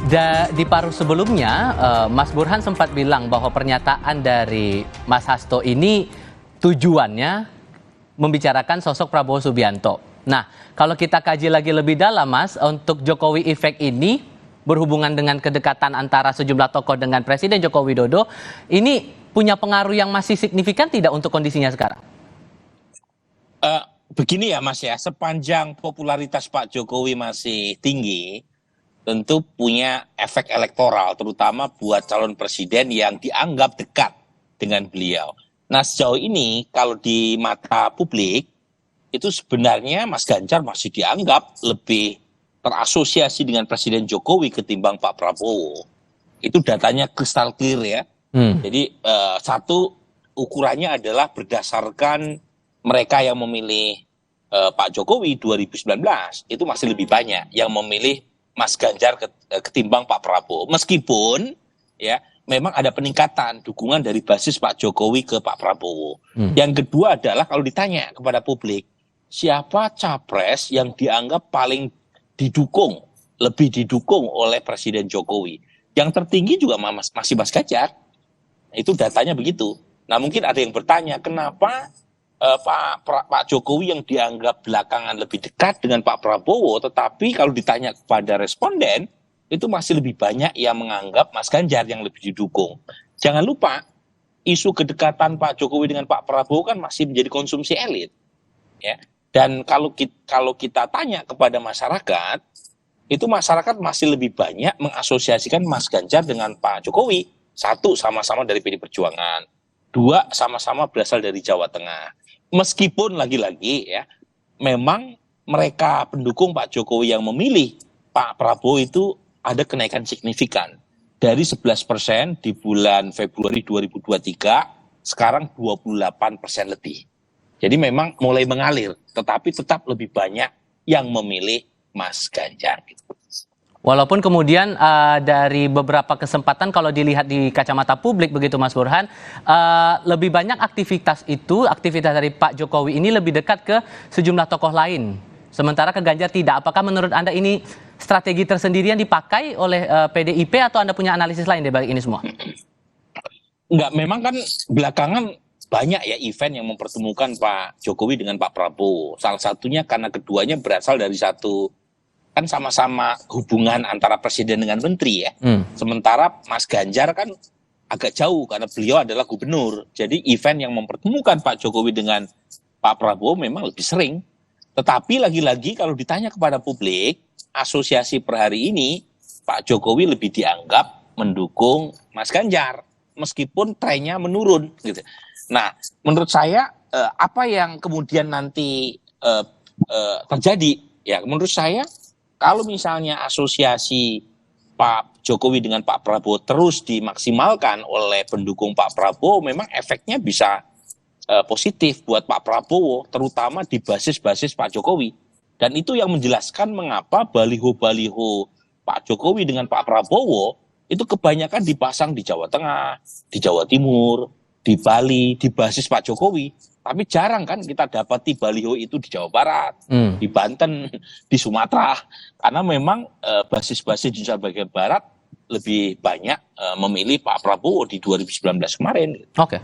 Di paruh sebelumnya, Mas Burhan sempat bilang bahwa pernyataan dari Mas Hasto ini tujuannya membicarakan sosok Prabowo Subianto. Nah, kalau kita kaji lagi lebih dalam, Mas, untuk Jokowi Effect ini berhubungan dengan kedekatan antara sejumlah tokoh dengan Presiden Joko Widodo, ini punya pengaruh yang masih signifikan tidak untuk kondisinya sekarang? Begini ya Mas ya, sepanjang popularitas Pak Jokowi masih tinggi, tentu punya efek elektoral, terutama buat calon presiden yang dianggap dekat dengan beliau. Nah sejauh ini kalau di mata publik, itu sebenarnya Mas Ganjar masih dianggap lebih terasosiasi dengan Presiden Jokowi ketimbang Pak Prabowo. Itu datanya kristal clear ya. Jadi satu ukurannya adalah berdasarkan mereka yang memilih Pak Jokowi 2019 itu masih lebih banyak yang memilih Mas Ganjar ketimbang Pak Prabowo. Meskipun ya memang ada peningkatan dukungan dari basis Pak Jokowi ke Pak Prabowo. Yang kedua adalah kalau ditanya kepada publik, siapa capres yang dianggap paling didukung, lebih didukung oleh Presiden Jokowi? Yang tertinggi juga masih Mas Ganjar. Itu datanya begitu. Nah mungkin ada yang bertanya, kenapa Pak Jokowi yang dianggap belakangan lebih dekat dengan Pak Prabowo, tetapi kalau ditanya kepada responden, itu masih lebih banyak yang menganggap Mas Ganjar yang lebih didukung. Jangan lupa, isu kedekatan Pak Jokowi dengan Pak Prabowo kan masih menjadi konsumsi elit. Ya. Dan kalau kita tanya kepada masyarakat, itu masyarakat masih lebih banyak mengasosiasikan Mas Ganjar dengan Pak Jokowi. Satu, sama-sama dari PD Perjuangan. Dua, sama-sama berasal dari Jawa Tengah. Meskipun lagi-lagi ya, memang mereka pendukung Pak Jokowi yang memilih Pak Prabowo itu ada kenaikan signifikan. Dari 11% di bulan Februari 2023, sekarang 28% lebih. Jadi memang mulai mengalir, tetapi tetap lebih banyak yang memilih Mas Ganjar. Walaupun kemudian dari beberapa kesempatan kalau dilihat di kacamata publik begitu Mas Burhan, lebih banyak aktivitas dari Pak Jokowi ini lebih dekat ke sejumlah tokoh lain. Sementara ke Ganjar tidak. Apakah menurut Anda ini strategi tersendiri yang dipakai oleh PDIP atau Anda punya analisis lain di balik ini semua? Enggak, memang kan belakangan banyak ya event yang mempertemukan Pak Jokowi dengan Pak Prabowo. Salah satunya karena keduanya berasal dari satu, kan sama-sama hubungan antara presiden dengan menteri ya. Sementara Mas Ganjar kan agak jauh karena beliau adalah gubernur. Jadi event yang mempertemukan Pak Jokowi dengan Pak Prabowo memang lebih sering. Tetapi lagi-lagi kalau ditanya kepada publik, asosiasi per hari ini Pak Jokowi lebih dianggap mendukung Mas Ganjar meskipun trennya menurun gitu. Nah, menurut saya apa yang kemudian nanti terjadi ya, menurut saya kalau misalnya asosiasi Pak Jokowi dengan Pak Prabowo terus dimaksimalkan oleh pendukung Pak Prabowo, memang efeknya bisa positif buat Pak Prabowo, terutama di basis-basis Pak Jokowi. Dan itu yang menjelaskan mengapa baliho-baliho Pak Jokowi dengan Pak Prabowo itu kebanyakan dipasang di Jawa Tengah, di Jawa Timur, di Bali, di basis Pak Jokowi. Tapi jarang kan kita dapati baliho itu di Jawa Barat, di Banten, di Sumatera. Karena memang basis-basis di Indonesia bagian Barat lebih banyak memilih Pak Prabowo di 2019 kemarin. Oke.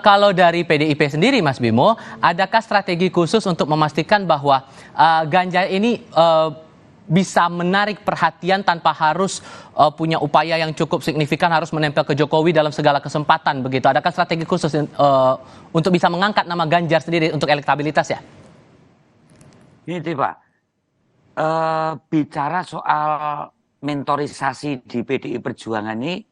Kalau dari PDIP sendiri Mas Bimo, adakah strategi khusus untuk memastikan bahwa Ganjar ini bisa menarik perhatian tanpa harus punya upaya yang cukup signifikan harus menempel ke Jokowi dalam segala kesempatan begitu? Adakah strategi khusus untuk bisa mengangkat nama Ganjar sendiri untuk elektabilitas ya? Ini Pak, bicara soal mentorisasi di PDI Perjuangan ini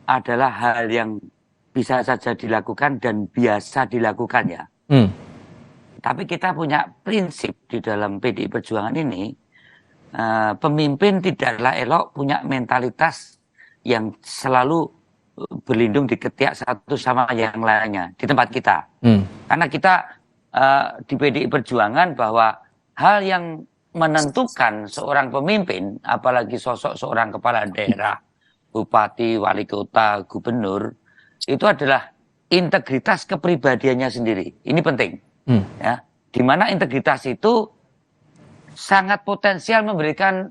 adalah hal yang bisa saja dilakukan dan biasa dilakukan ya. Tapi kita punya prinsip di dalam PDI Perjuangan ini, pemimpin tidaklah elok punya mentalitas yang selalu berlindung di ketiak satu sama yang lainnya di tempat kita. Karena kita di PDI Perjuangan bahwa hal yang menentukan seorang pemimpin, apalagi sosok seorang kepala daerah, bupati, wali kota, gubernur, itu adalah integritas kepribadiannya sendiri. Ini penting. Ya, di mana integritas itu sangat potensial memberikan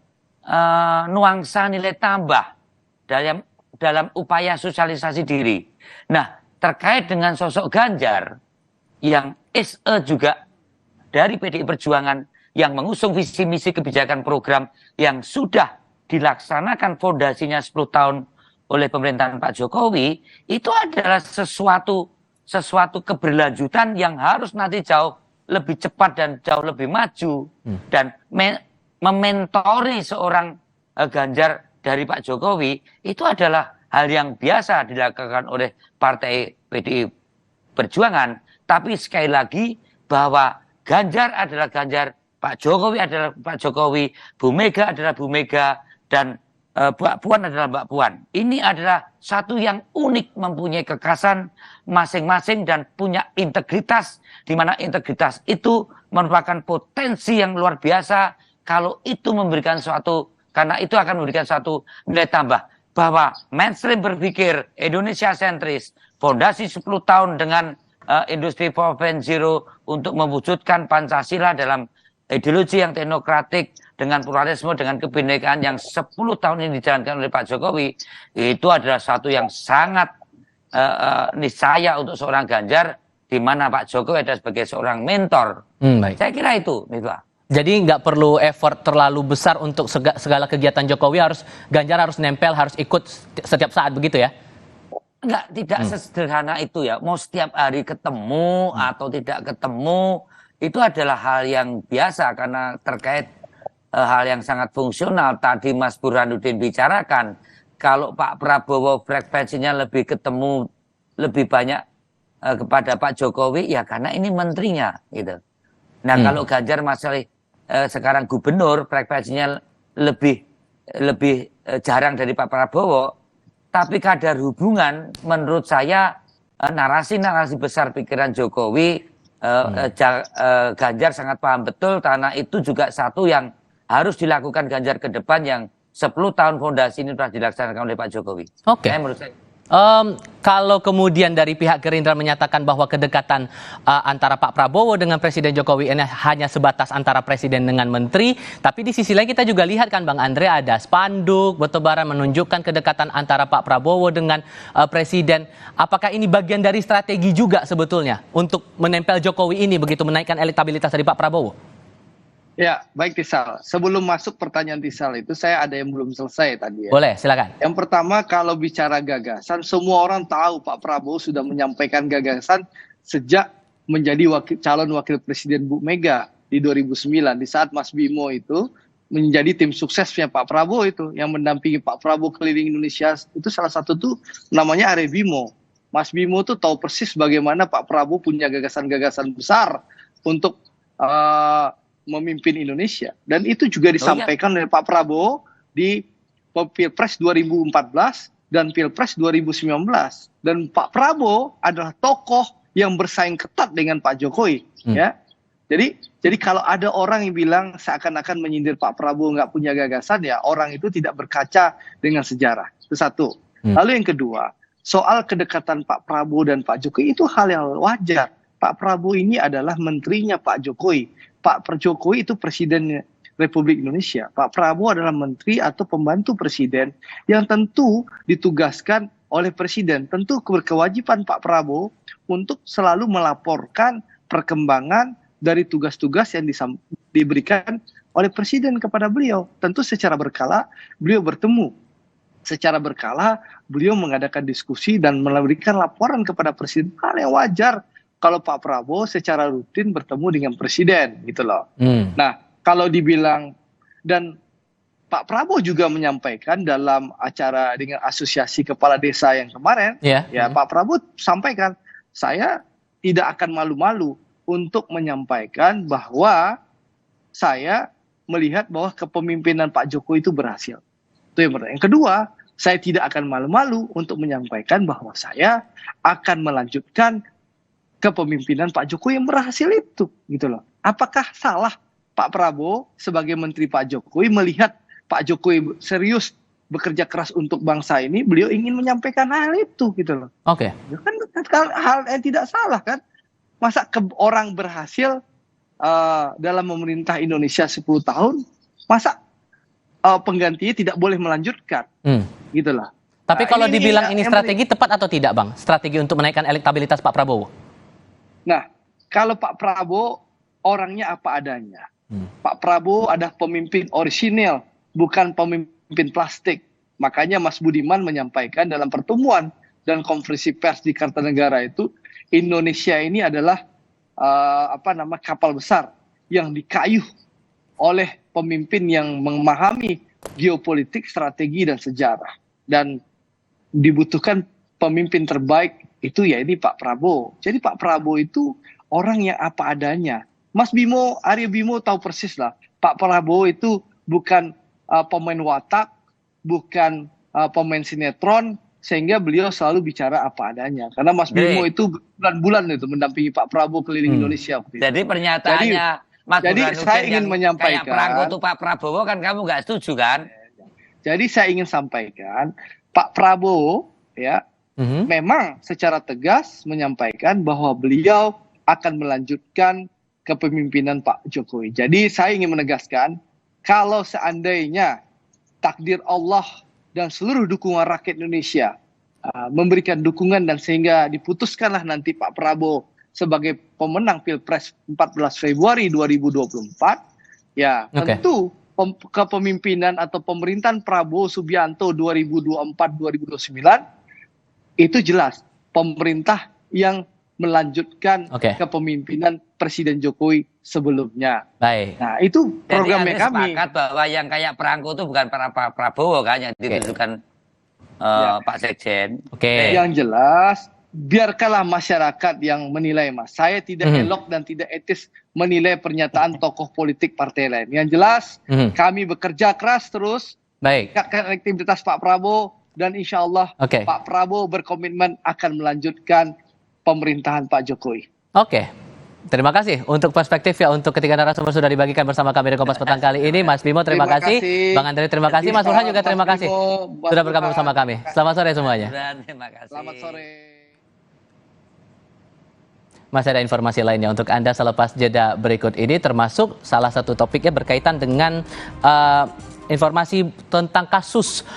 nuansa nilai tambah dalam upaya sosialisasi diri. Nah, terkait dengan sosok Ganjar yang juga dari PDI Perjuangan yang mengusung visi misi kebijakan program yang sudah dilaksanakan fondasinya 10 tahun oleh pemerintahan Pak Jokowi, itu adalah sesuatu keberlanjutan yang harus nanti jauh lebih cepat dan jauh lebih maju dan mementori seorang Ganjar dari Pak Jokowi itu adalah hal yang biasa dilakukan oleh Partai PDI Perjuangan. Tapi sekali lagi bahwa Ganjar adalah Ganjar, Pak Jokowi adalah Pak Jokowi, Bu Mega adalah Bu Mega, dan Mbak Puan adalah Mbak Puan. Ini adalah satu yang unik, mempunyai kekhasan masing-masing dan punya integritas, di mana integritas itu merupakan potensi yang luar biasa kalau itu memberikan karena itu akan memberikan suatu nilai tambah bahwa mainstream berpikir Indonesia sentris, fondasi 10 tahun dengan industri 4.0 untuk mewujudkan Pancasila dalam ideologi yang teknokratik dengan pluralisme, dengan kebinekaan yang 10 tahun ini dijalankan oleh Pak Jokowi, itu adalah satu yang sangat niscaya untuk seorang Ganjar, di mana Pak Jokowi ada sebagai seorang mentor. Baik. Saya kira itu, Pak. Jadi nggak perlu effort terlalu besar untuk segala kegiatan Jokowi, Ganjar harus nempel, harus ikut setiap saat, begitu ya? Tidak sesederhana itu ya. Mau setiap hari ketemu atau tidak ketemu, itu adalah hal yang biasa karena terkait hal yang sangat fungsional. Tadi Mas Burhanuddin bicarakan, kalau Pak Prabowo frekuensinya lebih ketemu, lebih banyak kepada Pak Jokowi, ya karena ini menterinya, gitu. Nah, kalau Ganjar masalah sekarang gubernur, frekuensinya lebih jarang dari Pak Prabowo, tapi kadar hubungan menurut saya narasi-narasi besar pikiran Jokowi, Ganjar sangat paham betul, karena itu juga satu yang harus dilakukan Ganjar ke depan yang 10 tahun fondasi ini sudah dilaksanakan oleh Pak Jokowi. Oke. Menurut saya. Kalau kemudian dari pihak Gerindra menyatakan bahwa kedekatan antara Pak Prabowo dengan Presiden Jokowi ini hanya sebatas antara Presiden dengan Menteri, tapi di sisi lain kita juga lihat kan Bang Andre, ada spanduk bertebaran menunjukkan kedekatan antara Pak Prabowo dengan Presiden. Apakah ini bagian dari strategi juga sebetulnya untuk menempel Jokowi ini begitu menaikkan elektabilitas dari Pak Prabowo? Ya, baik Tisal. Sebelum masuk pertanyaan Tisal itu, saya ada yang belum selesai tadi ya. Boleh, silakan. Yang pertama, kalau bicara gagasan, semua orang tahu Pak Prabowo sudah menyampaikan gagasan sejak menjadi calon wakil presiden Bu Mega di 2009. Di saat Mas Bimo itu menjadi tim suksesnya Pak Prabowo itu, yang mendampingi Pak Prabowo keliling Indonesia, itu salah satu tuh namanya Are Bimo. Mas Bimo tuh tahu persis bagaimana Pak Prabowo punya gagasan-gagasan besar untuk memimpin Indonesia, dan itu juga disampaikan oleh Pak Prabowo di Pilpres 2014 dan Pilpres 2019, dan Pak Prabowo adalah tokoh yang bersaing ketat dengan Pak Jokowi, ya. Jadi kalau ada orang yang bilang seakan-akan menyindir Pak Prabowo nggak punya gagasan, ya orang itu tidak berkaca dengan sejarah. Itu satu. Lalu yang kedua, soal kedekatan Pak Prabowo dan Pak Jokowi itu hal yang wajar. Pak Prabowo ini adalah menterinya Pak Jokowi. Pak Jokowi itu Presiden Republik Indonesia. Pak Prabowo adalah menteri atau pembantu presiden yang tentu ditugaskan oleh presiden. Tentu berkewajiban Pak Prabowo untuk selalu melaporkan perkembangan dari tugas-tugas yang diberikan oleh presiden kepada beliau. Tentu secara berkala beliau bertemu. Secara berkala beliau mengadakan diskusi dan memberikan laporan kepada presiden. Hal yang wajar kalau Pak Prabowo secara rutin bertemu dengan presiden, gitu loh. Nah, kalau dibilang, dan Pak Prabowo juga menyampaikan dalam acara dengan Asosiasi Kepala Desa yang kemarin, ya Pak Prabowo sampaikan, saya tidak akan malu-malu untuk menyampaikan bahwa saya melihat bahwa kepemimpinan Pak Jokowi itu berhasil. Itu yang pertama. Yang kedua, saya tidak akan malu-malu untuk menyampaikan bahwa saya akan melanjutkan kepemimpinan Pak Jokowi yang berhasil itu, gitu loh. Apakah salah Pak Prabowo sebagai menteri Pak Jokowi melihat Pak Jokowi serius bekerja keras untuk bangsa ini, beliau ingin menyampaikan hal itu, gitu loh. Oke. Kan hal yang tidak salah kan? Masa orang berhasil dalam memerintah Indonesia 10 tahun, masa penggantinya tidak boleh melanjutkan, gitulah. Tapi kalau dibilang ini yang strategi tepat atau tidak, Bang? Strategi untuk menaikkan elektabilitas Pak Prabowo? Nah, kalau Pak Prabowo orangnya apa adanya. Pak Prabowo adalah pemimpin orisinil, bukan pemimpin plastik. Makanya Mas Budiman menyampaikan dalam pertemuan dan konferensi pers di Kartanegara itu, Indonesia ini adalah kapal besar yang dikayuh oleh pemimpin yang memahami geopolitik, strategi, dan sejarah. Dan dibutuhkan pemimpin terbaik itu ya ini Pak Prabowo. Jadi Pak Prabowo itu orang yang apa adanya. Mas Bimo, Arya Bimo tahu persis lah. Pak Prabowo itu bukan pemain watak, bukan pemain sinetron, sehingga beliau selalu bicara apa adanya. Karena Mas Bimo itu bulan-bulan itu mendampingi Pak Prabowo keliling Indonesia. Jadi pernyataannya Mas Burhanuddin saya ingin menyampaikan, kayak perangko untuk Pak Prabowo kan kamu nggak setuju kan? Jadi saya ingin sampaikan, Pak Prabowo ya memang secara tegas menyampaikan bahwa beliau akan melanjutkan kepemimpinan Pak Jokowi. Jadi saya ingin menegaskan, kalau seandainya takdir Allah dan seluruh dukungan rakyat Indonesia memberikan dukungan dan sehingga diputuskanlah nanti Pak Prabowo sebagai pemenang Pilpres 14 Februari 2024, ya tentu kepemimpinan atau pemerintahan Prabowo Subianto 2024-2029 itu jelas pemerintah yang melanjutkan kepemimpinan Presiden Jokowi sebelumnya. Baik. Nah, itu programnya kami. Sepakat bahwa yang kayak perangko itu bukan para Pak Prabowo kan yang ditentukan Pak Sekjen. Yang jelas biarkanlah masyarakat yang menilai, Mas. Saya tidak elok dan tidak etis menilai pernyataan tokoh politik partai lain. Yang jelas kami bekerja keras terus meningkatkan elektabilitas Pak Prabowo dan insya Allah Pak Prabowo berkomitmen akan melanjutkan pemerintahan Pak Jokowi. Terima kasih untuk perspektif ya, untuk ketiga narasumber sudah dibagikan bersama kami di Kompas Petang kali ini. Mas Bimo terima kasih, Bang Andre terima kasih, Mas Burhan juga terima kasih sudah bergabung bersama kami. Selamat sore semuanya. Terima kasih. Selamat sore. Masih ada informasi lainnya untuk Anda selepas jeda berikut ini, termasuk salah satu topiknya berkaitan dengan informasi tentang kasus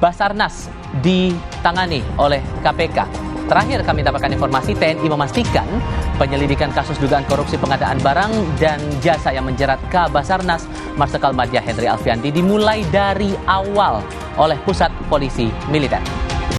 Basarnas ditangani oleh KPK. Terakhir kami dapatkan informasi TNI memastikan penyelidikan kasus dugaan korupsi pengadaan barang dan jasa yang menjerat Kabasarnas Marsikal Madya Henry Alfiandi dimulai dari awal oleh Pusat Polisi Militer.